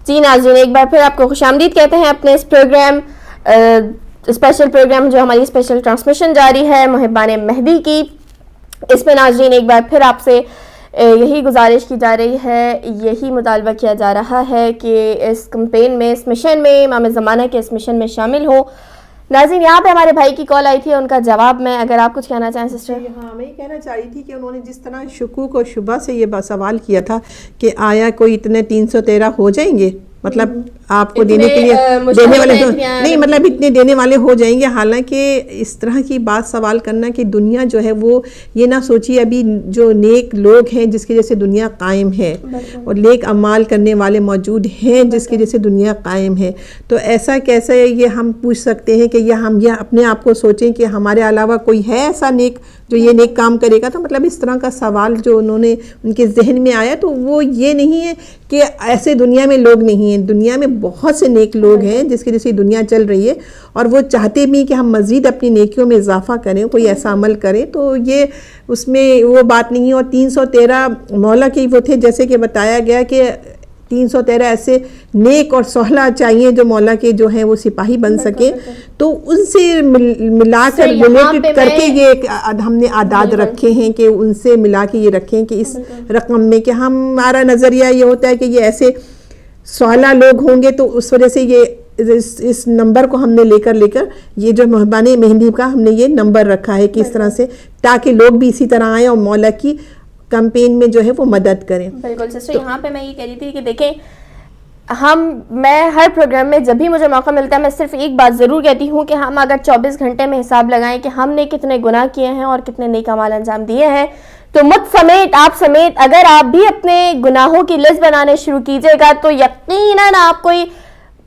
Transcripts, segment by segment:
جی ناظرین، ایک بار پھر آپ کو خوش آمدید کہتے ہیں اپنے اس پروگرام اسپیشل پروگرام جو ہماری اسپیشل ٹرانسمیشن جاری ہے محبان مہدی کی. اس میں ناظرین ایک بار پھر آپ سے یہی گزارش کی جا رہی ہے، یہی مطالبہ کیا جا رہا ہے کہ اس کمپین میں، اس مشن میں، امام زمانہ کے اس مشن میں شامل ہو. ناظرین یہاں پہ ہمارے بھائی کی کال آئی تھی، ان کا جواب میں اگر آپ کچھ کہنا چاہیں سسٹر. ہاں میں یہ کہنا چاہ رہی تھی کہ انہوں نے جس طرح شکوک و شبہ سے یہ سوال کیا تھا کہ آیا کوئی اتنے 313 ہو جائیں گے، مطلب آپ کو دینے کے لیے دینے والے نہیں، مطلب اتنے دینے والے ہو جائیں گے. حالانکہ اس طرح کی بات سوال کرنا کہ دنیا جو ہے وہ یہ نہ سوچیے ابھی جو نیک لوگ ہیں جس کی وجہ سے دنیا قائم ہے، اور نیک اعمال کرنے والے موجود ہیں جس کی وجہ سے دنیا قائم ہے، تو ایسا کیسے یہ ہم پوچھ سکتے ہیں کہ ہم یہ اپنے آپ کو سوچیں کہ ہمارے علاوہ کوئی ہے ایسا نیک جو یہ نیک کام کرے گا. تو مطلب اس طرح کا سوال جو انہوں نے ان کے ذہن میں آیا تو وہ یہ نہیں ہے کہ ایسے دنیا میں لوگ نہیں ہیں، دنیا میں بہت سے نیک لوگ ہیں جس کی وجہ سے دنیا چل رہی ہے، اور وہ چاہتے بھی کہ ہم مزید اپنی نیکیوں میں اضافہ کریں، کوئی ایسا عمل کریں. تو یہ اس میں وہ بات نہیں ہے. اور 313 مولا کے وہ تھے، جیسے کہ بتایا گیا کہ 313 ایسے نیک اور صالح چاہیے جو مولا کے جو ہیں وہ سپاہی بن سکیں. تو ان سے ملا کر ریلیٹڈ کر کے یہ ہم نے اعداد رکھے ہیں کہ ان سے ملا کے یہ رکھیں کہ اس رقم میں کہ ہمارا نظریہ یہ ہوتا ہے کہ یہ ایسے صالح لوگ ہوں گے، تو اس وجہ سے یہ اس نمبر کو ہم نے لے کر یہ جو محبان مہندی کا ہم نے یہ نمبر رکھا ہے کہ اس طرح سے تاکہ لوگ بھی اسی طرح آئیں اور مولا کی کمپین میں جو ہے وہ مدد کریں. بالکل سسٹر، یہاں پہ میں یہ کہہ رہی تھی کہ دیکھیں میں ہر پروگرام میں جب بھی مجھے موقع ملتا ہے میں صرف ایک بات ضرور کہتی ہوں کہ ہم اگر 24 گھنٹے میں حساب لگائیں کہ ہم نے کتنے گناہ کیے ہیں اور کتنے نیک اعمال انجام دیے ہیں، تو مجھ سمیت آپ سمیت اگر آپ بھی اپنے گناہوں کی لسٹ بنانے شروع کیجئے گا تو یقیناً آپ کوئی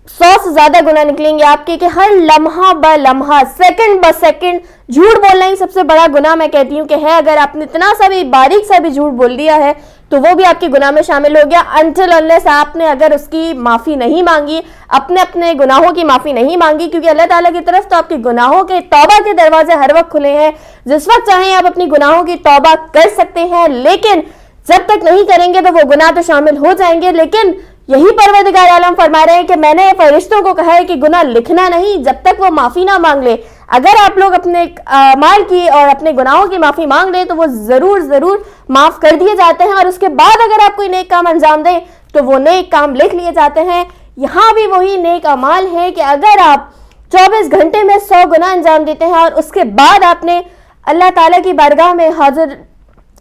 100 سے زیادہ گناہ نکلیں گے آپ کے، کہ ہر لمحہ با لمحہ، سیکنڈ با سیکنڈ جھوٹ بولنا ہی سب سے بڑا گناہ میں کہتی ہوں کہ ہے. اگر آپ نے اتنا سا بھی باریک سا بھی جھوٹ بول دیا ہے تو وہ بھی آپ کے گناہ میں شامل ہو گیا. انٹل انلیس آپ نے اگر اس کی معافی نہیں مانگی، اپنے گناہوں کی معافی نہیں مانگی، کیونکہ اللہ تعالیٰ کی طرف تو آپ کے گناہوں کے توبہ کے دروازے ہر وقت کھلے ہیں، جس وقت چاہیں آپ اپنی گناہوں کی توبہ کر سکتے ہیں. لیکن جب تک نہیں کریں گے تو وہ گناہ تو شامل ہو جائیں گے. لیکن یہی پروردگار عالم فرما رہے ہیں کہ میں نے فرشتوں کو کہا ہے کہ گناہ لکھنا نہیں جب تک وہ معافی نہ مانگ لے. اگر آپ لوگ اپنے اعمال کی اور اپنے گناہوں کی معافی مانگ لیں تو وہ ضرور معاف کر دیے جاتے ہیں، اور اس کے بعد اگر آپ کوئی نیک کام انجام دیں تو وہ نیک کام لکھ لیے جاتے ہیں. یہاں بھی وہی نیک اعمال ہے کہ اگر آپ 24 گھنٹے میں 100 گناہ انجام دیتے ہیں اور اس کے بعد آپ نے اللہ تعالیٰ کی بارگاہ میں حاضر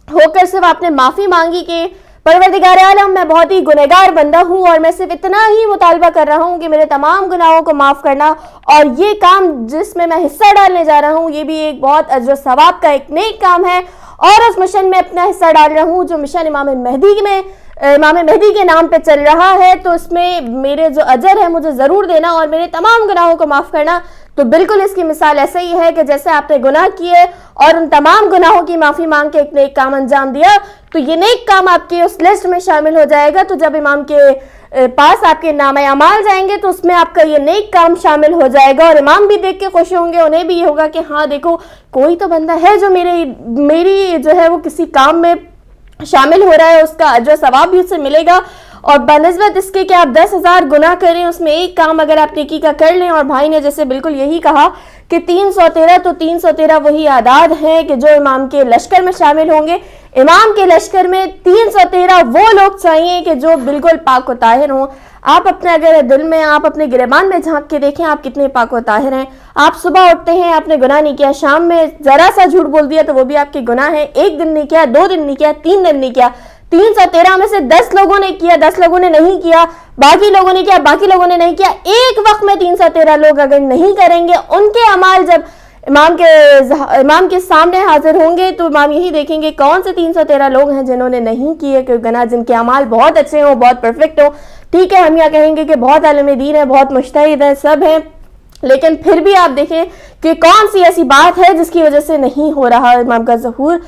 ہو کر صرف آپ نے معافی مانگی کہ پروردگار عالم میں بہت ہی گنہگار بندہ ہوں اور میں صرف اتنا ہی مطالبہ کر رہا ہوں کہ میرے تمام گناہوں کو معاف کرنا، اور یہ کام جس میں حصہ ڈالنے جا رہا ہوں یہ بھی ایک بہت اجر و ثواب کا ایک نیک کام ہے، اور اس مشن میں اپنا حصہ ڈال رہا ہوں جو مشن امام مہدی کے نام پہ چل رہا ہے، تو اس میں میرے جو اجر ہے مجھے ضرور دینا اور میرے تمام گناہوں کو معاف کرنا. تو بالکل اس کی مثال ایسا ہی ہے کہ جیسے آپ نے گناہ کیے اور ان تمام گناہوں کی معافی مانگ کے ایک نیک کام انجام دیا تو یہ نیک کام آپ کی اس لسٹ میں شامل ہو جائے گا. تو جب امام کے پاس آپ کے نامہ اعمال جائیں گے تو اس میں آپ کا یہ نیک کام شامل ہو جائے گا، اور امام بھی دیکھ کے خوش ہوں گے، انہیں بھی یہ ہوگا کہ ہاں دیکھو کوئی تو بندہ ہے جو میری جو ہے وہ کسی کام میں شامل ہو رہا ہے، اس کا اجر ثواب بھی اس سے ملے گا. اور بنسبت اس کے کہ آپ 10,000 گناہ کریں اس میں ایک کام اگر آپ نیکی کا کر لیں. اور بھائی نے جیسے بالکل یہی کہا کہ 313 تو 313 وہی اعداد ہیں کہ جو امام کے لشکر میں شامل ہوں گے. امام کے لشکر میں 313 وہ لوگ چاہیے کہ جو بالکل پاک و طاہر ہوں. آپ اپنے اگر دل میں، آپ اپنے گریبان میں جھانک کے دیکھیں آپ کتنے پاک و طاہر ہیں. آپ صبح اٹھتے ہیں، آپ نے گناہ نہیں کیا، شام میں ذرا سا جھوٹ بول دیا تو وہ بھی آپ کے گناہ ہیں. ایک دن نہیں کیا، 2 دن نہیں کیا، 3 دن نہیں کیا، 313 میں سے 10 لوگوں نے کیا، 10 لوگوں نے نہیں کیا، باقی لوگوں نے کیا، باقی لوگوں نے نہیں کیا. ایک وقت میں 313 لوگ اگر نہیں کریں گے، ان کے اعمال جب امام کے سامنے حاضر ہوں گے تو امام یہی دیکھیں گے کون سے 313 لوگ ہیں جنہوں نے نہیں کیے کہ گناہ، جن کے اعمال بہت اچھے ہوں، بہت پرفیکٹ ہوں. ٹھیک ہے ہم یہ کہیں گے کہ بہت عالم دین ہے، بہت مجتہد ہے، سب ہیں، لیکن پھر بھی آپ دیکھیں کہ کون سی ایسی بات ہے جس کی وجہ سے نہیں ہو رہا امام کا ظہور.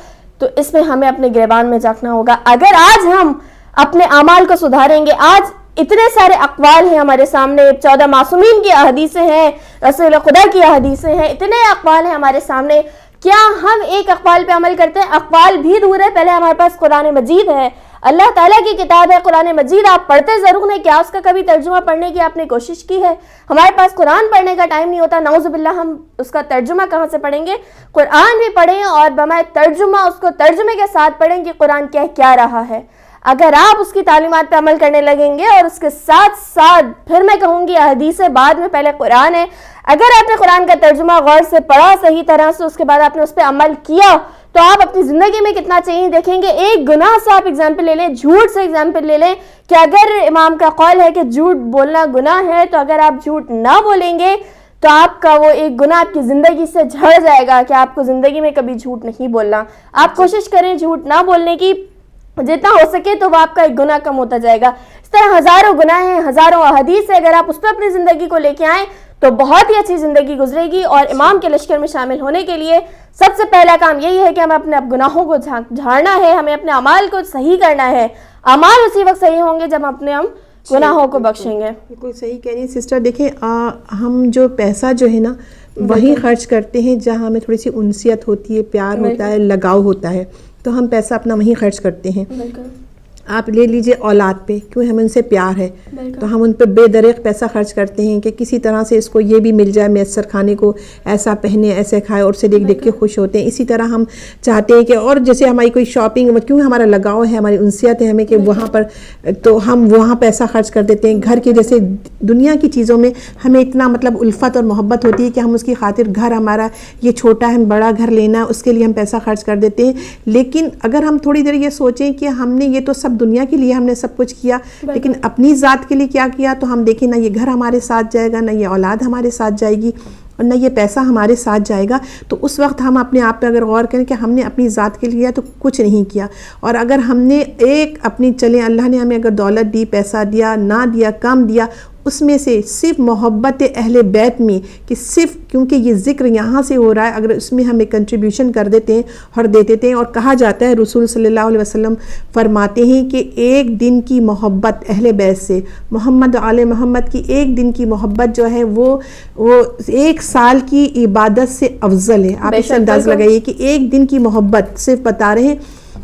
تو اس میں ہمیں اپنے گریبان میں جھانکنا ہوگا. اگر آج ہم اپنے اعمال کو سدھاریں گے، آج اتنے سارے اقوال ہیں ہمارے سامنے، 14 معصومین کی احادیثیں ہیں، رسول خدا کی احادیثیں ہیں، اتنے اقوال ہیں ہمارے سامنے کیا ہم ایک اقوال پہ عمل کرتے ہیں؟ اقوال بھی دور ہے، پہلے ہمارے پاس قرآن مجید ہے، اللہ تعالیٰ کی کتاب ہے قرآن مجید. آپ پڑھتے ضرور نہیں، کیا اس کا کبھی ترجمہ پڑھنے کی آپ نے کوشش کی ہے؟ ہمارے پاس قرآن پڑھنے کا ٹائم نہیں ہوتا، نعوذ باللہ ہم اس کا ترجمہ کہاں سے پڑھیں گے؟ قرآن بھی پڑھیں اور بمائے ترجمہ اس کو ترجمے کے ساتھ پڑھیں کہ قرآن کیا رہا ہے. اگر آپ اس کی تعلیمات پہ عمل کرنے لگیں گے اور اس کے ساتھ ساتھ پھر میں کہوں گی حدیث بعد میں پہلے قرآن ہے، اگر آپ نے قرآن کا ترجمہ غور سے پڑھا صحیح طرح سے، اس کے بعد آپ نے اس پہ عمل کیا، تو آپ اپنی زندگی میں کتنا چینج دیکھیں گے. ایک گناہ سے آپ ایگزامپل لے لیں، جھوٹ سے ایگزامپل لے لیں کہ اگر امام کا قول ہے کہ جھوٹ بولنا گناہ ہے، تو اگر آپ جھوٹ نہ بولیں گے تو آپ کا وہ ایک گناہ آپ کی زندگی سے جھڑ جائے گا کہ آپ کو زندگی میں کبھی جھوٹ نہیں بولنا. آپ کوشش کریں جھوٹ نہ بولنے کی، جتنا ہو سکے تو وہ آپ کا ایک گناہ کم ہوتا جائے گا. اس طرح ہزاروں گناہ ہیں، ہزاروں احادیث ہیں، اگر آپ اس پہ اپنی زندگی کو لے کے آئیں تو بہت ہی اچھی زندگی گزرے گی. اور امام کے لشکر میں شامل ہونے کے لیے سب سے پہلا کام یہی ہے کہ ہمیں اپنے گناہوں کو جھاڑنا ہے، ہمیں اپنے اعمال کو صحیح کرنا ہے. اعمال اسی وقت صحیح ہوں گے جب ہم گناہوں کو بخشیں گے. بالکل صحیح کہہ رہی ہیں سسٹر. دیکھیں ہم جو پیسہ جو ہے نا وہیں خرچ کرتے ہیں جہاں ہمیں تھوڑی سی انسیت ہوتی ہے، پیار ہوتا ہے، لگاؤ ہوتا ہے، تو ہم پیسہ اپنا وہیں خرچ کرتے ہیں. آپ لے لیجئے اولاد پہ، کیوں ہمیں ان سے پیار ہے تو ہم ان پہ بے دریغ پیسہ خرچ کرتے ہیں کہ کسی طرح سے اس کو یہ بھی مل جائے میسر کھانے کو، ایسا پہنے، ایسے کھائے، اور سے دیکھ دیکھ کے خوش ہوتے ہیں. اسی طرح ہم چاہتے ہیں کہ اور جیسے ہماری کوئی شاپنگ، کیوں ہمارا لگاؤ ہے، ہماری انسیت ہے ہمیں کہ وہاں پر، تو ہم وہاں پیسہ خرچ کر دیتے ہیں. گھر کے جیسے دنیا کی چیزوں میں ہمیں اتنا مطلب الفت اور محبت ہوتی ہے کہ ہم اس کی خاطر گھر ہمارا یہ چھوٹا ہے، ہم بڑا گھر لینا ہے، اس کے لیے ہم پیسہ خرچ کر دیتے ہیں. لیکن اگر ہم تھوڑی دیر یہ سوچیں کہ ہم نے یہ تو سب دنیا کے لیے ہم نے سب کچھ کیا، لیکن اپنی ذات کے لیے کیا کیا، تو ہم دیکھیں نہ یہ گھر ہمارے ساتھ جائے گا، نہ یہ اولاد ہمارے ساتھ جائے گی، اور نہ یہ پیسہ ہمارے ساتھ جائے گا. تو اس وقت ہم اپنے آپ پہ اگر غور کریں کہ ہم نے اپنی ذات کے لیے تو کچھ نہیں کیا. اور اگر ہم نے ایک اپنی چلیں، اللہ نے ہمیں اگر دولت دی، پیسہ دیا، نہ دیا، کم دیا، اس میں سے صرف محبت اہل بیت میں، کہ صرف کیونکہ یہ ذکر یہاں سے ہو رہا ہے، اگر اس میں ہمیں کنٹریبیوشن کر دیتے ہیں اور دے دیتے ہیں. اور کہا جاتا ہے، رسول صلی اللہ علیہ وسلم فرماتے ہیں کہ ایک دن کی محبت اہل بیت سے، محمد آل محمد کی ایک دن کی محبت جو ہے وہ ایک سال کی عبادت سے افضل ہے. آپ اس انداز لگائیے کہ ایک دن کی محبت، صرف بتا رہے ہیں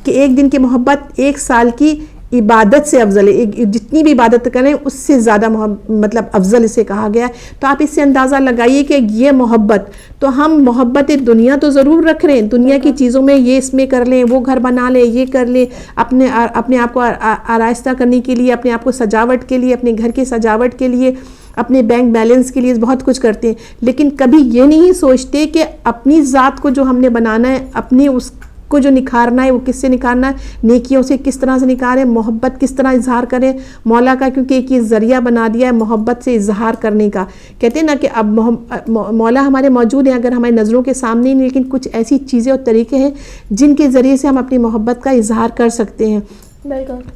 کہ ایک دن کی محبت ایک سال کی عبادت سے افضل ہے. جتنی بھی عبادت کریں اس سے زیادہ مطلب افضل اسے کہا گیا ہے. تو آپ اس سے اندازہ لگائیے کہ یہ محبت، تو ہم محبت دنیا تو ضرور رکھ رہے ہیں، دنیا کی چیزوں میں یہ اس میں کر لیں، وہ گھر بنا لیں، یہ کر لیں، اپنے آپ کو آرائستہ کرنے کے لیے، اپنے آپ کو سجاوٹ کے لیے، اپنے گھر کی سجاوٹ کے لیے، اپنے بینک بیلنس کے لیے بہت کچھ کرتے ہیں. لیکن کبھی یہ نہیں سوچتے کہ اپنی ذات کو جو ہم نے بنانا ہے، اپنے اس کو جو نکھارنا ہے وہ کس سے نکھارنا ہے، نیکیوں سے کس طرح سے نکھاریں، محبت کس طرح اظہار کریں مولا کا، کیونکہ ایک یہ ذریعہ بنا دیا ہے محبت سے اظہار کرنے کا. کہتے ہیں نا کہ اب مولا ہمارے موجود ہیں اگر ہماری نظروں کے سامنے نہیں، لیکن کچھ ایسی چیزیں اور طریقے ہیں جن کے ذریعے سے ہم اپنی محبت کا اظہار کر سکتے ہیں.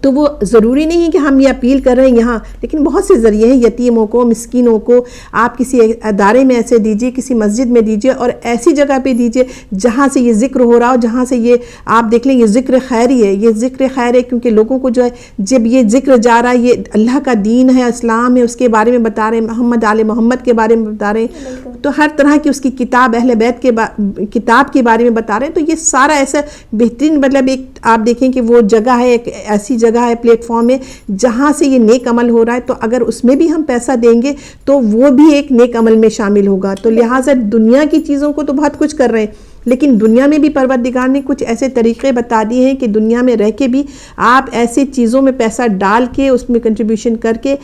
تو وہ ضروری نہیں ہے کہ ہم یہ اپیل کر رہے ہیں یہاں، لیکن بہت سے ذریعے ہیں. یتیموں کو، مسکینوں کو آپ کسی ادارے میں ایسے دیجئے، کسی مسجد میں دیجئے، اور ایسی جگہ پہ دیجئے جہاں سے یہ ذکر ہو رہا ہو، جہاں سے یہ آپ دیکھ لیں یہ ذکر خیری ہے، یہ ذکر خیر ہے، کیونکہ لوگوں کو جو ہے جب یہ ذکر جا رہا ہے، یہ اللہ کا دین ہے، اسلام ہے، اس کے بارے میں بتا رہے ہیں، محمد آل محمد کے بارے میں بتا رہے ہیں، تو ہر طرح کی اس کی کتاب، اہل بیت کے کتاب کے بارے میں بتا رہے ہیں. تو یہ سارا ایسا بہترین مطلب ایک آپ دیکھیں کہ وہ جگہ ہے، ایک ایسی جگہ ہے، پلیٹ فارم ہے جہاں سے یہ نیک عمل ہو رہا ہے. تو اگر اس میں بھی ہم پیسہ دیں گے تو وہ بھی ایک نیک عمل میں شامل ہوگا. تو لہٰذا دنیا کی چیزوں کو تو بہت کچھ کر رہے ہیں، لیکن دنیا میں بھی پروردگار نے کچھ ایسے طریقے بتا دیے ہیں کہ دنیا میں رہ کے بھی آپ ایسے چیزوں میں پیسہ ڈال کے، اس میں کنٹریبیوشن کر کے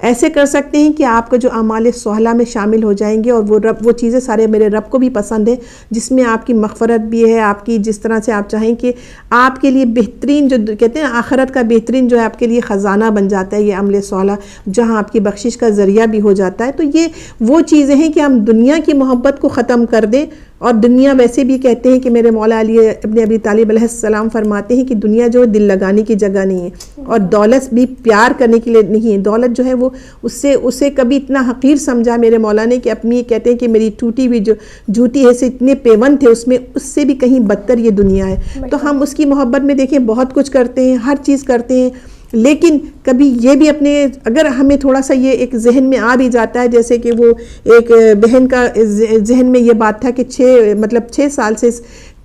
ایسے کر سکتے ہیں کہ آپ کا جو اعمال صالحہ میں شامل ہو جائیں گے. اور وہ چیزیں سارے میرے رب کو بھی پسند ہیں، جس میں آپ کی مغفرت بھی ہے، آپ کی جس طرح سے آپ چاہیں کہ آپ کے لیے بہترین، جو کہتے ہیں آخرت کا بہترین جو ہے آپ کے لیے خزانہ بن جاتا ہے یہ عمل صالح، جہاں آپ کی بخشش کا ذریعہ بھی ہو جاتا ہے. تو یہ وہ چیزیں ہیں کہ ہم دنیا کی محبت کو ختم کر دیں. اور دنیا ویسے بھی کہتے ہیں کہ میرے مولا علی ابن ابی طالب علیہ السلام فرماتے ہیں کہ دنیا جو دل لگانے کی جگہ نہیں ہے، اور دولت بھی پیار کرنے کے لیے نہیں ہے. دولت جو ہے وہ اسے کبھی اتنا حقیر سمجھا میرے مولا نے کہ اپنی کہتے ہیں کہ میری ٹوٹی ہوئی جو جوتی ہے سے اتنے پیون تھے اس میں، اس سے بھی کہیں بدتر یہ دنیا ہے. تو ہم اس کی محبت میں دیکھیں بہت کچھ کرتے ہیں، ہر چیز کرتے ہیں. لیکن کبھی یہ بھی اپنے اگر ہمیں تھوڑا سا یہ ایک ذہن میں آ بھی جاتا ہے، جیسے کہ وہ ایک بہن کا ذہن میں یہ بات تھا کہ 6 سال سے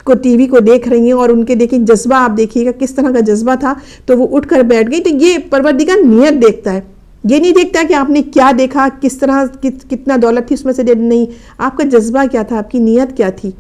کو ٹی وی کو دیکھ رہی ہیں، اور ان کے دیکھیں جذبہ آپ دیکھیے گا کس طرح کا جذبہ تھا، تو وہ اٹھ کر بیٹھ گئی. تو یہ پروردگار نیت دیکھتا ہے، یہ نہیں دیکھتا کہ آپ نے کیا دیکھا، کس طرح کتنا دولت تھی اس میں سے، نہیں، آپ کا جذبہ کیا تھا، آپ کی نیت کیا تھی.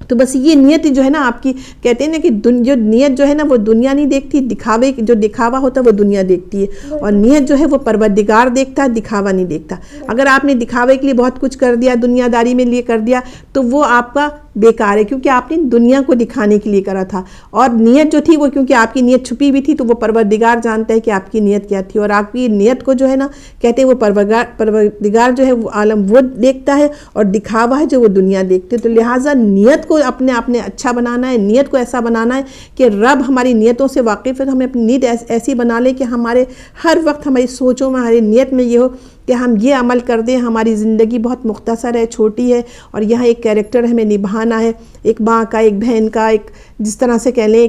تو بس یہ نیت جو ہے نا آپ کی، کہتے ہیں نا کہ جو نیت جو ہے نا وہ دنیا نہیں دیکھتی، دکھاوے جو دکھاوا ہوتا ہے وہ دنیا دیکھتی ہے، اور نیت جو ہے وہ پروردگار دیکھتا ہے، دکھاوا نہیں دیکھتا. اگر آپ نے دکھاوے کے لیے بہت کچھ کر دیا، دنیا داری میں لیے کر دیا، تو وہ آپ کا بیکار ہے، کیونکہ آپ نے دنیا کو دکھانے کے لیے کرا تھا. اور نیت جو تھی وہ کیونکہ آپ کی نیت چھپی ہوئی تھی، تو وہ پروردگار جانتا ہے کہ آپ کی نیت کیا تھی، اور آپ کی نیت کو جو ہے نا کہتے ہیں وہ پروردگار جو ہے وہ عالم وہ دیکھتا ہے، اور دکھاوا ہے جو وہ دنیا دیکھتے. تو لہٰذا نیت کو اپنے اچھا بنانا ہے، نیت کو ایسا بنانا ہے کہ رب ہماری نیتوں سے واقف ہے. تو ہمیں اپنی نیت ایسی بنا لے کہ ہمارے ہر وقت ہماری سوچوں میں، ہماری نیت میں یہ ہو کہ ہم یہ عمل کر دیں. ہماری زندگی بہت مختصر ہے، چھوٹی ہے، اور یہاں ایک کیریکٹر ہمیں نبھانا ہے، ایک ماں کا، ایک بہن کا، ایک جس طرح سے کہہ لیں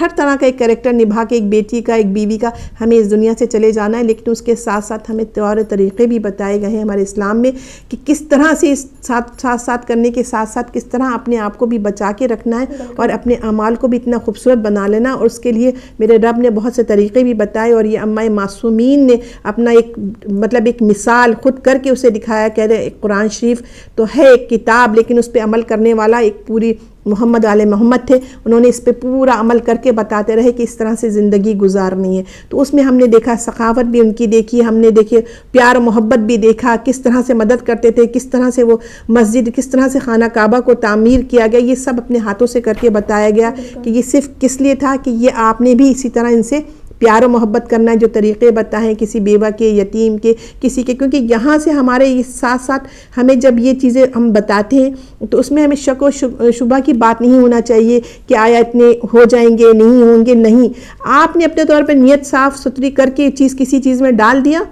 ہر طرح کا ایک کیریکٹر نبھا کے، ایک بیٹی کا، ایک بیوی کا ہمیں اس دنیا سے چلے جانا ہے. لیکن اس کے ساتھ ساتھ ہمیں طور طریقے بھی بتائے گئے ہیں ہمارے اسلام میں کہ کس طرح سے اس ساتھ کرنے کے ساتھ ساتھ کس طرح اپنے آپ کو بھی بچا کے رکھنا ہے، اور اپنے اعمال کو بھی اتنا خوبصورت بنا لینا. اور اس کے لیے میرے رب نے بہت سے طریقے بھی بتائے، اور یہ امّہ معصومین نے اپنا ایک ایک مثال خود کر کے اسے دکھایا. کہہ رہے قرآن شریف تو ہے ایک کتاب، لیکن اس پہ عمل کرنے والا ایک پوری محمد آل محمد تھے. انہوں نے اس پہ پورا عمل کر کے بتاتے رہے کہ اس طرح سے زندگی گزارنی ہے. تو اس میں ہم نے دیکھا سخاوت بھی ان کی دیکھی، ہم نے دیکھے پیار و محبت بھی دیکھا، کس طرح سے مدد کرتے تھے، کس طرح سے وہ مسجد، کس طرح سے خانہ کعبہ کو تعمیر کیا گیا. یہ سب اپنے ہاتھوں سے کر کے بتایا گیا کہ یہ صرف کس لیے تھا کہ یہ آپ نے بھی اسی طرح ان سے پیار و محبت کرنا ہے. جو طریقے بتائیں کسی بیوہ کے، یتیم کے، کسی کے، کیونکہ یہاں سے ہمارے ساتھ ساتھ ہمیں جب یہ چیزیں ہم بتاتے ہیں تو اس میں ہمیں شک و شبہ کی بات نہیں ہونا چاہیے کہ آیا اتنے ہو جائیں گے، نہیں ہوں گے. نہیں، آپ نے اپنے طور پر نیت صاف ستھری کر کے کسی چیز میں ڈال دیا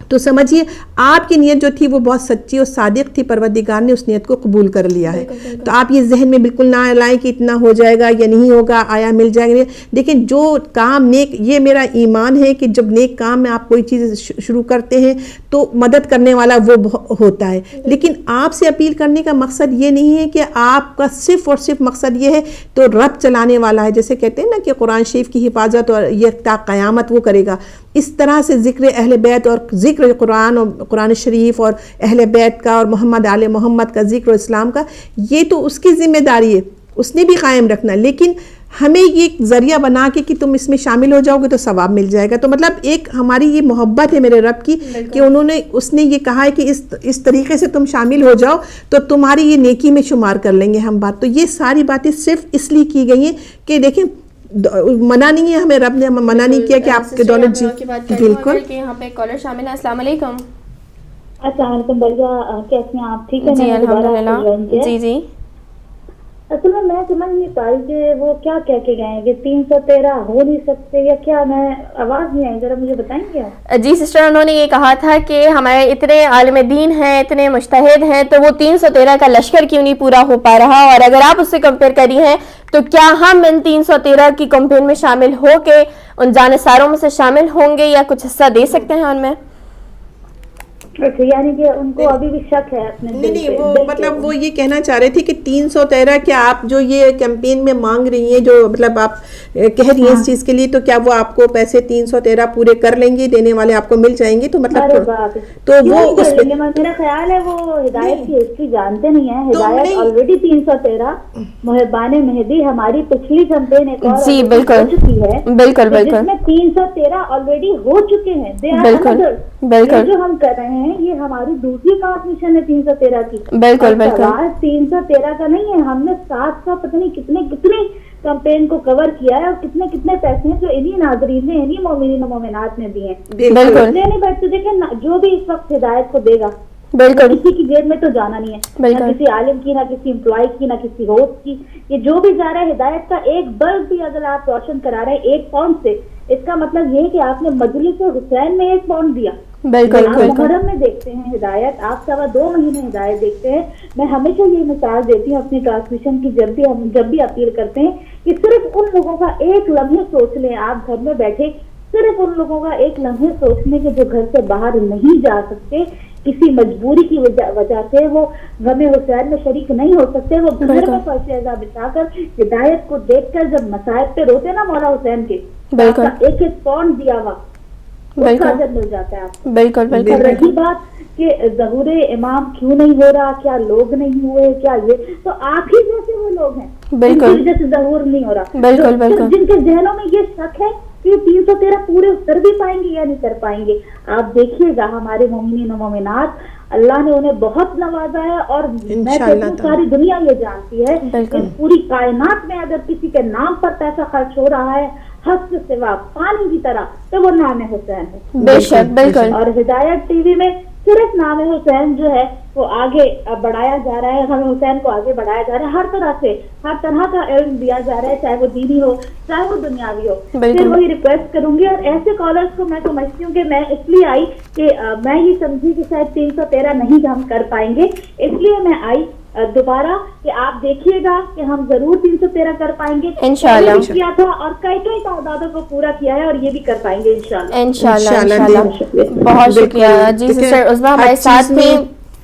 تو سمجھیے آپ کی نیت جو تھی وہ بہت سچی اور صادق تھی، پروردگار نے اس نیت کو قبول کر لیا ہے. تو آپ یہ ذہن میں بالکل نہ لائیں کہ اتنا ہو جائے گا یا نہیں ہوگا، آیا مل جائے گا. دیکھیں جو کام نیک، یہ میرا ایمان ہے کہ جب نیک کام میں آپ کوئی چیز شروع کرتے ہیں تو مدد کرنے والا وہ ہوتا ہے. لیکن آپ سے اپیل کرنے کا مقصد یہ نہیں ہے کہ آپ کا صرف اور صرف مقصد یہ ہے تو رب چلانے والا ہے. جیسے کہتے ہیں نا کہ قرآن شریف کی حفاظت اور یہ تا قیامت وہ کرے گا. اس طرح سے ذکر اہل بیت اور ذکر قرآن اور قرآن شریف اور اہل بیت کا اور محمد آل محمد کا ذکر اسلام کا، یہ تو اس کی ذمہ داری ہے، اس نے بھی قائم رکھنا. لیکن ہمیں یہ ذریعہ بنا کے کہ تم اس میں شامل ہو جاؤ گے تو ثواب مل جائے گا. تو مطلب ایک ہماری یہ محبت ہے میرے رب کی کہ اس نے یہ کہا ہے کہ اس طریقے سے تم شامل ہو جاؤ تو تمہاری یہ نیکی میں شمار کر لیں گے ہم بات. تو یہ ساری باتیں صرف اس لیے کی گئی ہیں کہ دیکھیں منع نہیں ہے، ہمیں رب نے منع نہیں کیا کہ آپ کے دولت. جی بالکل. یہاں پہ کالر شامل ہے. السلام علیکم. السلام علیکم بلجا، کیسے ہیں آپ؟ ٹھیک ہے. جی الحمدللہ. جی جی اصل میں سمجھ نہیں پائی کہ وہ کیا کہہ کے گئے ہیں کہ 313 ہو نہیں سکتے یا کیا؟ میں آواز نہیں آئی، ذرا مجھے بتائیں گے آپ؟ جی سسٹر، انہوں نے یہ کہا تھا کہ ہمارے اتنے عالم دین ہیں، اتنے مجتہد ہیں، تو وہ 313 کا لشکر کیوں نہیں پورا ہو پا رہا؟ اور اگر آپ اس سے کمپیئر کری ہیں تو کیا ہم ان 313 کی کمپین میں شامل ہو کے ان جانثاروں میں سے شامل ہوں گے یا کچھ حصہ دے سکتے ہیں ان میں؟ یعنی کہ ان کو ابھی بھی شک ہے اپنے دل نہیں، پہ. وہ مطلب وہ یہ کہنا چاہ رہے تھے کہ 313 کیا آپ جو یہ کیمپین میں مانگ رہی ہیں، جو مطلب آپ کہہ رہی ہیں اس چیز کے لیے، تو کیا وہ آپ کو پیسے 313 پورے کر لیں گے، دینے والے آپ کو مل جائیں گے؟ تو مطلب تو وہ اس پہ میرا خیال ہے وہ ہدایت کی ہسٹری جانتے نہیں ہیں. ہدایت آلریڈی 313 محبان مہدی ہماری پچھلی کیمپین ایک اور جی بالکل ہو چکی ہے، بالکل بالکل، جس میں 313 آلریڈی ہو چکے ہیں. بالکل بالکل، جو ہم کر رہے ہیں یہ ہماری دوسری ٹرانسمیشن ہے 313 کی. بالکل بالکل. 313 کا نہیں ہے، ہم نے 700 پتہ نہیں کتنی کمپین کو کور کیا ہے اور کتنے پیسے ہیں جو انہی ناظرین نے، انہی مومنین و مومنات نے دیے ہیں. بالکل نہیں بیٹھتے. دیکھیں جو بھی اس وقت ہدایت کو دے گا بالکل کسی کی جیب میں تو جانا نہیں ہے، نہ کسی عالم کی، نہ کسی امپلائی کی، نہ کسی ہوسٹ کی. یہ جو بھی جا رہا ہے ہدایت کا ایک بلب بھی اگر آپ روشن کرا رہے ہیں 1 پاؤنڈ سے، اس کا مطلب یہ ہے کہ آپ نے مجلس حسین میں 1 پاؤنڈ دیا. بالکل. آپ محرم میں دیکھتے ہیں ہدایت، آپ 2.25 مہینے ہدایت دیکھتے ہیں. میں ہمیشہ یہ مثال دیتی ہوں اپنی ٹرانسمیشن کی، جب بھی اپیل کرتے ہیں کہ صرف ان لوگوں کا ایک لمحے سوچ لیں آپ گھر میں بیٹھے صرف ان لوگوں کا ایک لمحے سوچنے کے جو گھر سے باہر نہیں جا سکتے, کسی مجبوری کی وجہ سے وہ غم حسین میں شریک نہیں ہو سکتے, وہ گھر میں فرش اعزاز بچھا کر ہدایت کو دیکھ کر جب مصائب پہ روتے نا مولا حسین کے, ایک ایک پاؤنڈ دیا ہوا اس کا اجر مل جاتا ہے آپ کو. بالکل بالکل. رہی بات کہ ظہور امام کیوں نہیں ہو رہا, کیا لوگ نہیں ہوئے, کیا یہ تو آپ ہی جیسے وہ لوگ ہیں جن کی وجہ سے ظہور نہیں ہو رہا, بالکل بالکل, جن کے ذہنوں میں یہ شک ہے کہ 313 پورے اتر بھی پائیں گے یا نہیں کر پائیں گے. آپ دیکھیے گا ہمارے مومنین و مومنات, اللہ نے انہیں بہت نوازا ہے, اور میں کہتی ہوں ساری دنیا یہ جانتی ہے کہ پوری کائنات میں اگر کسی کے نام پر پیسہ خرچ ہو رہا ہے حد سے سوا پانی کی طرح, تو وہ نام حسین ہے. بے شک بالکل. اور ہدایت ٹی وی میں صرف نام حسین جو ہے وہ آگے بڑھایا جا رہا ہے, ہم حسین کو آگے بڑھایا جا رہا ہے, ہر طرح سے ہر طرح کا علم دیا جا رہا ہے, چاہے وہ دینی ہو چاہے وہ دنیاوی ہو. پھر وہی ریکویسٹ کروں گی, اور ایسے کالرز کو میں سمجھتی ہوں کہ میں اس لیے آئی کہ میں یہ سمجھی کہ شاید 313 نہیں ہم کر پائیں گے, اس لیے میں آئی دوبارہ کہ آپ دیکھیے گا کہ ہم ضرور 313 کر پائیں گے. انشاءاللہ کیا تھا اور کئی تعدادوں کو پورا کیا ہے, اور یہ بھی کر پائیں گے انشاءاللہ. بہت شکریہ جی سسٹر عظمیٰ ہمارے ساتھ میں.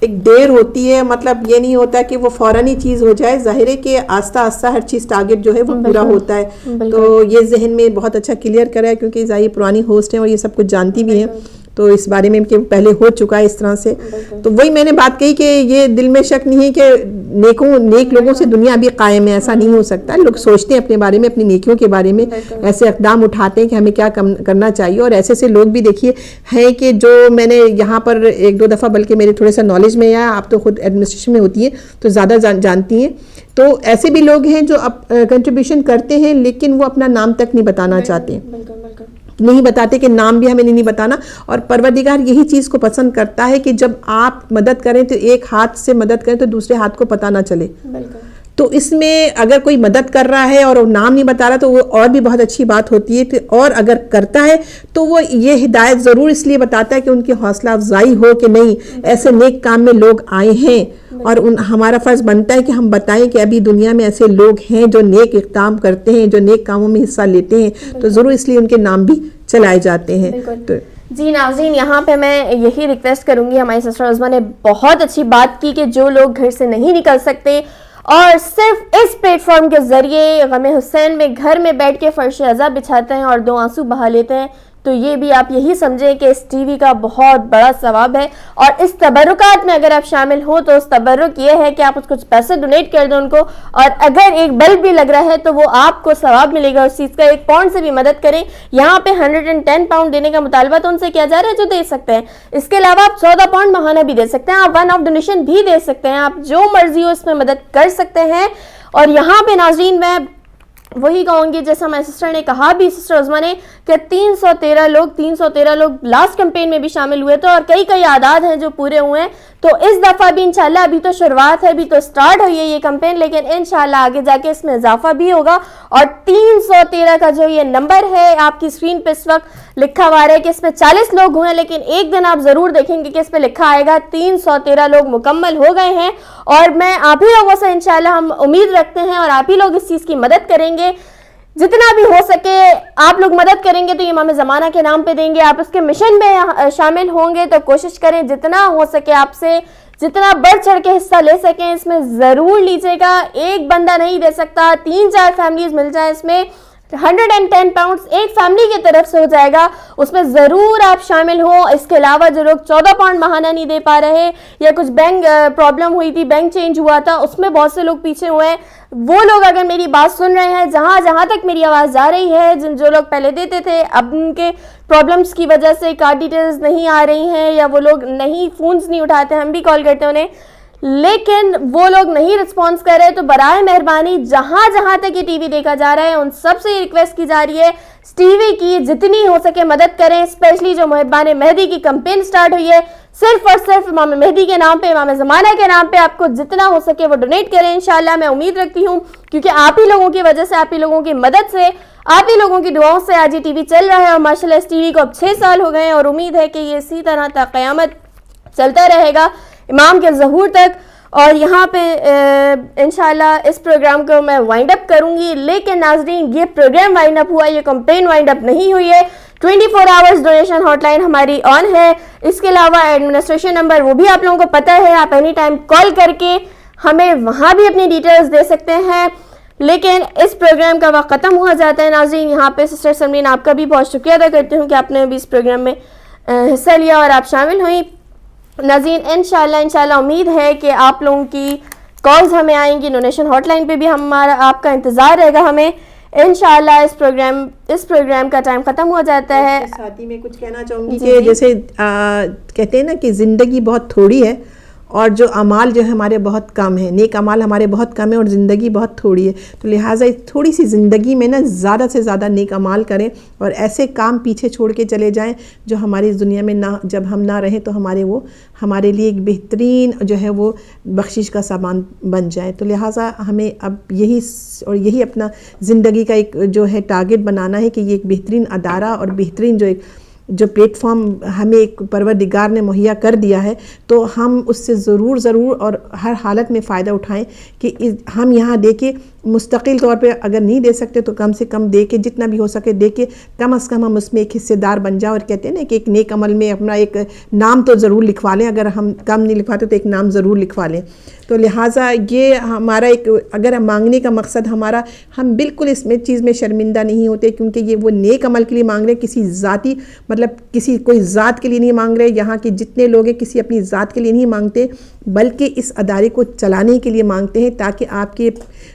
ایک دیر ہوتی ہے, مطلب یہ نہیں ہوتا کہ وہ فوراً ہی چیز ہو جائے, ظاہر ہے کہ آہستہ آہستہ ہر چیز ٹارگٹ جو ہے وہ پورا ہوتا ہے. تو یہ ذہن میں بہت اچھا کلیئر کرا ہے, کیونکہ ظاہر پرانی ہوسٹ ہیں اور یہ سب کچھ جانتی بھی ہیں, تو اس بارے میں کہ پہلے ہو چکا ہے اس طرح سے. تو وہی میں نے بات کہی کہ یہ دل میں شک نہیں ہے کہ نیک لوگوں سے دنیا بھی قائم ہے, ایسا نہیں ہو سکتا. لوگ سوچتے ہیں اپنے بارے میں, اپنی نیکیوں کے بارے میں, ایسے اقدام اٹھاتے ہیں کہ ہمیں کیا کرنا چاہیے. اور ایسے لوگ بھی دیکھیے ہیں کہ جو میں نے یہاں پر ایک دو دفعہ, بلکہ میرے تھوڑے سا نالج میں آیا, آپ تو خود ایڈمنسٹریشن میں ہوتی ہیں تو زیادہ جانتی ہیں, تو ایسے بھی لوگ ہیں جو کنٹریبیوشن کرتے ہیں لیکن وہ اپنا نام تک نہیں بتانا چاہتے, نہیں بتاتے کہ نام بھی ہمیں نہیں بتانا. اور پروردگار یہی چیز کو پسند کرتا ہے کہ جب آپ مدد کریں تو ایک ہاتھ سے مدد کریں تو دوسرے ہاتھ کو پتہ نہ چلے. تو اس میں اگر کوئی مدد کر رہا ہے اور نام نہیں بتا رہا تو وہ اور بھی بہت اچھی بات ہوتی ہے. اور اگر کرتا ہے تو وہ یہ ہدایت ضرور اس لیے بتاتا ہے کہ ان کی حوصلہ افزائی ہو کہ نہیں ایسے نیک کام میں لوگ آئے ہیں, اور ہمارا فرض بنتا ہے کہ ہم بتائیں کہ ابھی دنیا میں ایسے لوگ ہیں جو نیک اقدام کرتے ہیں, جو نیک کاموں میں حصہ لیتے ہیں, تو ضرور اس لیے ان کے نام بھی چلائے جاتے ہیں. جی ناظرین, یہاں پہ میں یہی ریکویسٹ کروں گی, ہماری سسٹر عظمیٰ نے بہت اچھی بات کی کہ جو لوگ گھر سے نہیں نکل سکتے اور صرف اس پلیٹ فارم کے ذریعے غم حسین میں گھر میں بیٹھ کے فرش عزا بچھاتے ہیں اور 2 آنسو بہا لیتے ہیں, تو یہ بھی آپ یہی سمجھیں کہ اس ٹی وی کا بہت بڑا ثواب ہے. اور اس تبرکات میں اگر آپ شامل ہوں تو اس تبرک یہ ہے کہ آپ کچھ پیسے ڈونیٹ کر دیں ان کو, اور اگر ایک بلب بھی لگ رہا ہے تو وہ آپ کو ثواب ملے گا اس چیز کا. 1 پاؤنڈ سے بھی مدد کریں. یہاں پہ 110 پاؤنڈ دینے کا مطالبہ تو ان سے کیا جا رہا ہے جو دے سکتے ہیں. اس کے علاوہ آپ 14 پاؤنڈ ماہانہ بھی دے سکتے ہیں, آپ 1 آف ڈونیشن بھی دے سکتے ہیں, آپ جو مرضی ہو اس میں مدد کر سکتے ہیں. اور یہاں پہ ناظرین میں وہی کہوں گی جیسا ہمارے سسٹر نے کہا بھی, سسٹر عظمیٰ نے, کہ 313 لوگ لاسٹ کمپین میں بھی شامل ہوئے تھے, اور کئی اعداد ہیں جو پورے ہوئے ہیں. تو اس دفعہ بھی انشاءاللہ, ابھی تو شروعات ہے, ابھی تو سٹارٹ ہوئی ہے یہ کمپین, لیکن انشاءاللہ آگے جا کے اس میں اضافہ بھی ہوگا. اور 313 کا جو یہ نمبر ہے آپ کی اسکرین پہ اس وقت لکھا ہوا ہے کہ اس میں 40 لوگ ہوئے, لیکن ایک دن آپ ضرور دیکھیں گے کہ اس پہ لکھا آئے گا 313 لوگ مکمل ہو گئے ہیں. اور میں آپ ہی لوگوں سے انشاءاللہ ہم امید رکھتے ہیں, اور آپ ہی لوگ اس چیز کی مدد کریں گے, جتنا بھی ہو سکے آپ لوگ مدد کریں گے تو امام زمانہ کے نام پہ دیں گے. آپ اس کے مشن میں شامل ہوں گے تو کوشش کریں جتنا ہو سکے آپ سے جتنا بڑھ چڑھ کے حصہ لے سکیں اس میں ضرور لیجیے گا. ایک بندہ نہیں دے سکتا, 3-4 فیملیز مل جائیں, اس میں 110 پاؤنڈز ایک فیملی کی طرف سے ہو جائے گا, اس میں ضرور آپ شامل ہوں. اس کے علاوہ جو لوگ 14 پاؤنڈ ماہانہ نہیں دے پا رہے, یا کچھ بینک پرابلم ہوئی تھی, بینک چینج ہوا تھا, اس میں بہت سے لوگ پیچھے ہوئے ہیں, وہ لوگ اگر میری بات سن رہے ہیں, جہاں تک میری آواز جا رہی ہے, جو لوگ پہلے دیتے تھے اب ان کے پرابلمز کی وجہ سے کارڈ ڈیٹیلز نہیں آ رہی ہیں, یا وہ لوگ فونز نہیں اٹھاتے, ہم بھی کال کرتے ہیں انہیں, لیکن وہ لوگ نہیں رسپانس کر رہے, تو برائے مہربانی جہاں تک یہ ٹی وی دیکھا جا رہا ہے ان سب سے یہ ریکویسٹ کی جا رہی ہے ٹی وی کی جتنی ہو سکے مدد کریں. اسپیشلی جو محبان مہدی کی کمپین سٹارٹ ہوئی ہے, صرف اور صرف امام مہدی کے نام پہ, امام زمانہ کے نام پہ آپ کو جتنا ہو سکے وہ ڈونیٹ کریں. انشاءاللہ میں امید رکھتی ہوں, کیونکہ آپ ہی لوگوں کی وجہ سے, آپ ہی لوگوں کی مدد سے, آپ ہی لوگوں کی دعاؤں سے آج یہ ٹی وی چل رہا ہے. اور ماشاءاللہ اس ٹی وی کو اب 6 سال ہو گئے ہیں, اور امید ہے کہ یہ اسی طرح تا قیامت چلتا رہے گا امام کے ظہور تک. اور یہاں پہ انشاءاللہ اس پروگرام کو میں وائنڈ اپ کروں گی, لیکن ناظرین یہ پروگرام وائنڈ اپ ہوا, یہ کمپین وائنڈ اپ نہیں ہوئی ہے. 24 آورز ڈونیشن ہاٹ لائن ہماری آن ہے. اس کے علاوہ ایڈمنسٹریشن نمبر وہ بھی آپ لوگوں کو پتہ ہے, آپ اینی ٹائم کال کر کے ہمیں وہاں بھی اپنی ڈیٹیلز دے سکتے ہیں. لیکن اس پروگرام کا وقت ختم ہوا جاتا ہے ناظرین. یہاں پہ سسٹر سمرین آپ کا بھی بہت شکریہ ادا کرتی ہوں کہ آپ نے بھی اس پروگرام میں حصہ لیا اور آپ شامل ہوئیں. ناظرین انشاءاللہ امید ہے کہ آپ لوگوں کی کالز ہمیں آئیں گی. ڈونیشن ہاٹ لائن پہ بھی ہمارا آپ کا انتظار رہے گا ہمیں. انشاءاللہ اس پروگرام کا ٹائم ختم ہو جاتا ہے. ساتھ ہی میں کچھ کہنا چاہوں گی کہ جیسے کہتے ہیں نا کہ زندگی بہت تھوڑی ہے اور جو اعمال جو ہے ہمارے بہت کم ہیں, نیک اعمال ہمارے بہت کم ہیں اور زندگی بہت تھوڑی ہے. تو لہٰذا تھوڑی سی زندگی میں نا زیادہ سے زیادہ نیک اعمال کریں اور ایسے کام پیچھے چھوڑ کے چلے جائیں جو ہماری اس دنیا میں نہ, جب ہم نہ رہیں تو ہمارے لیے ایک بہترین جو ہے وہ بخشش کا سامان بن جائے. تو لہٰذا ہمیں اب یہی اپنا زندگی کا ایک جو ہے ٹارگٹ بنانا ہے کہ یہ ایک بہترین ادارہ اور بہترین جو پلیٹ فارم ہمیں ایک پروردگار نے مہیا کر دیا ہے, تو ہم اس سے ضرور اور ہر حالت میں فائدہ اٹھائیں کہ ہم یہاں دے کے مستقل طور پہ اگر نہیں دے سکتے تو کم سے کم دے کے, جتنا بھی ہو سکے دے کے کم از کم ہم اس میں ایک حصے دار بن جائیں. اور کہتے ہیں نا کہ ایک نیک عمل میں اپنا ایک نام تو ضرور لکھوا لیں, اگر ہم کم نہیں لکھواتے تو ایک نام ضرور لکھوا لیں. تو لہٰذا یہ ہمارا ایک, اگر ہم مانگنے کا مقصد ہمارا, ہم بالکل اس میں چیز میں شرمندہ نہیں ہوتے کیونکہ یہ وہ نیک عمل کے لیے مانگ رہے, کسی ذاتی مطلب کسی کوئی ذات کے لیے نہیں مانگ رہے. یہاں کے جتنے لوگ ہیں کسی اپنی ذات کے لیے نہیں مانگتے بلکہ اس ادارے کو چلانے کے لیے مانگتے ہیں تاکہ آپ کے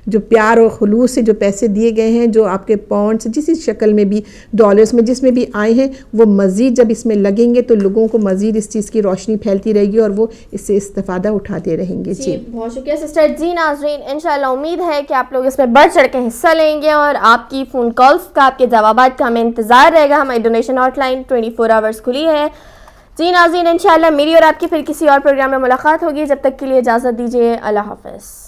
جو پیار اور خلوص سے جو پیسے دیے گئے ہیں, جو آپ کے پاؤنڈس جس شکل میں بھی, ڈالرز میں جس میں بھی آئے ہیں, وہ مزید جب اس میں لگیں گے تو لوگوں کو مزید اس چیز کی روشنی پھیلتی رہے گی اور وہ اس سے استفادہ اٹھاتے رہیں گے. جی بہت شکریہ سسٹر. جی ناظرین انشاءاللہ امید ہے کہ آپ لوگ اس میں بڑھ چڑھ کے حصہ لیں گے اور آپ کی فون کالز کا, آپ کے جوابات کا ہمیں انتظار رہے گا. ہماری ڈونیشن ہاٹ لائن 24 آورز کھلی ہے. جی ناظرین انشاءاللہ میری اور آپ کی پھر کسی اور پروگرام میں ملاقات ہوگی. جب تک کے لیے اجازت دیجیے. اللہ حافظ.